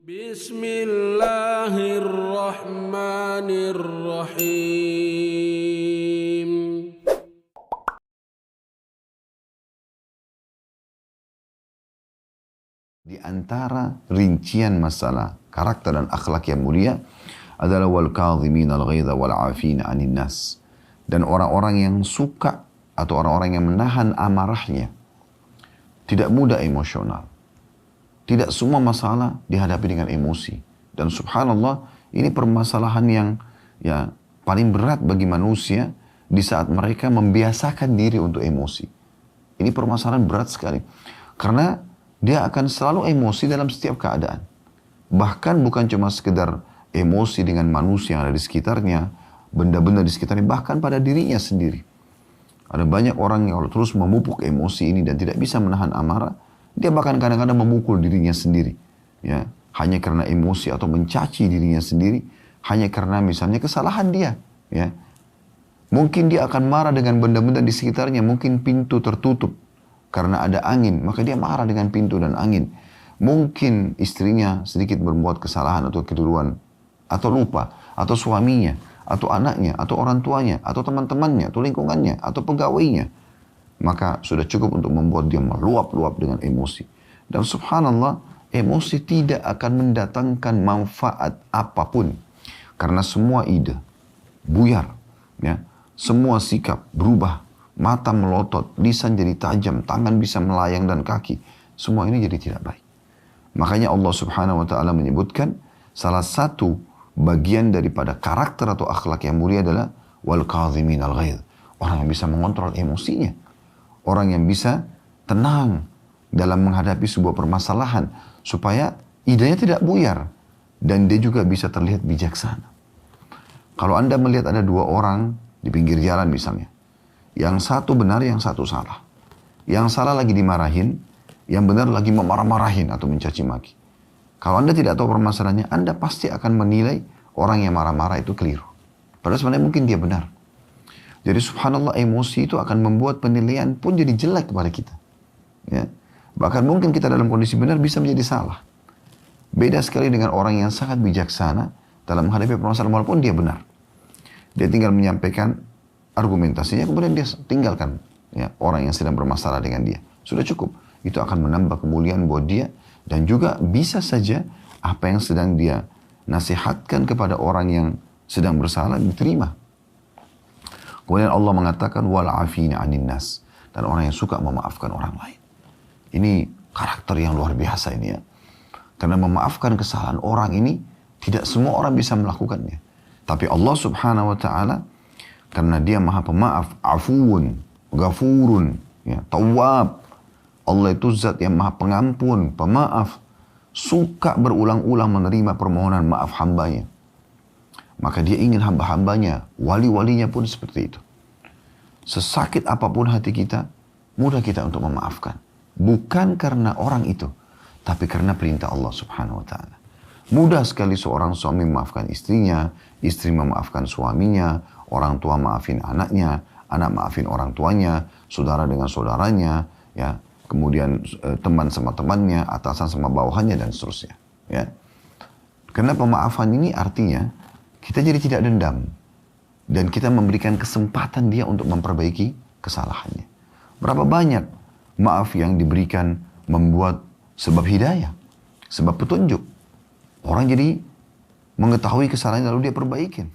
Bismillahirrahmanirrahim. Di antara rincian masalah karakter dan akhlak yang mulia adalah wal kadhimin al ghaidha wal 'afina 'anil nas. Dan orang-orang yang suka atau orang-orang yang menahan amarahnya. Tidak mudah emosional. Tidak semua masalah dihadapi dengan emosi. Dan subhanallah, ini permasalahan yang paling berat bagi manusia di saat mereka membiasakan diri untuk emosi. Ini permasalahan berat sekali. Karena dia akan selalu emosi dalam setiap keadaan. Bahkan bukan cuma sekedar emosi dengan manusia yang ada di sekitarnya, benda-benda di sekitarnya, bahkan pada dirinya sendiri. Ada banyak orang yang terus memupuk emosi ini dan tidak bisa menahan amarah, dia bahkan kadang-kadang memukul dirinya sendiri. Ya, hanya karena emosi atau mencaci dirinya sendiri, hanya karena misalnya kesalahan dia. Ya. Mungkin dia akan marah dengan benda-benda di sekitarnya, mungkin pintu tertutup karena ada angin, maka dia marah dengan pintu dan angin. Mungkin istrinya sedikit berbuat kesalahan atau keduluan, atau lupa, atau suaminya, atau anaknya, atau orang tuanya, atau teman-temannya, atau lingkungannya, atau pegawainya. Maka sudah cukup untuk membuat dia meluap-luap dengan emosi. Dan subhanallah, emosi tidak akan mendatangkan manfaat apapun. Karena semua ide buyar, ya. Semua sikap berubah, mata melotot, lisan jadi tajam, tangan bisa melayang dan kaki. Semua ini jadi tidak baik. Makanya Allah subhanahu wa ta'ala menyebutkan salah satu bagian daripada karakter atau akhlak yang mulia adalah wal kadhimin al ghaidh. Orang yang bisa mengontrol emosinya. Orang yang bisa tenang dalam menghadapi sebuah permasalahan supaya idenya tidak buyar dan dia juga bisa terlihat bijaksana. Kalau Anda melihat ada dua orang di pinggir jalan misalnya, yang satu benar, yang satu salah. Yang salah lagi dimarahin, yang benar lagi memarah-marahin atau mencaci maki. Kalau Anda tidak tahu permasalahannya, Anda pasti akan menilai orang yang marah-marah itu keliru. Padahal sebenarnya mungkin dia benar. Jadi subhanallah, emosi itu akan membuat penilaian pun jadi jelek kepada kita. Ya. Bahkan mungkin kita dalam kondisi benar bisa menjadi salah. Beda sekali dengan orang yang sangat bijaksana dalam menghadapi permasalahan walaupun dia benar. Dia tinggal menyampaikan argumentasinya, kemudian dia tinggalkan ya, orang yang sedang bermasalah dengan dia. Sudah cukup. Itu akan menambah kemuliaan buat dia. Dan juga bisa saja apa yang sedang dia nasihatkan kepada orang yang sedang bersalah diterima. Kemudian Allah mengatakan wal 'afina 'anil nas, dan orang yang suka memaafkan orang lain. Ini karakter yang luar biasa ini ya. Karena memaafkan kesalahan orang ini tidak semua orang bisa melakukannya. Tapi Allah subhanahu wa ta'ala karena dia maha pemaaf, afuun, ghafurun, ya, tawwab. Allah itu zat yang maha pengampun, pemaaf, suka berulang-ulang menerima permohonan maaf hambanya. Maka dia ingin hamba-hambanya, wali-walinya pun seperti itu. Sesakit apapun hati kita, mudah kita untuk memaafkan. Bukan karena orang itu, tapi karena perintah Allah subhanahu wa ta'ala. Mudah sekali seorang suami memaafkan istrinya, istri memaafkan suaminya, orang tua maafin anaknya, anak maafin orang tuanya, saudara dengan saudaranya, ya. Kemudian teman sama temannya, atasan sama bawahannya, dan seterusnya. Ya. Karena pemaafan ini artinya kita jadi tidak dendam. Dan kita memberikan kesempatan dia untuk memperbaiki kesalahannya. Berapa banyak maaf yang diberikan membuat sebab hidayah, sebab petunjuk. Orang jadi mengetahui kesalahannya lalu dia perbaikin.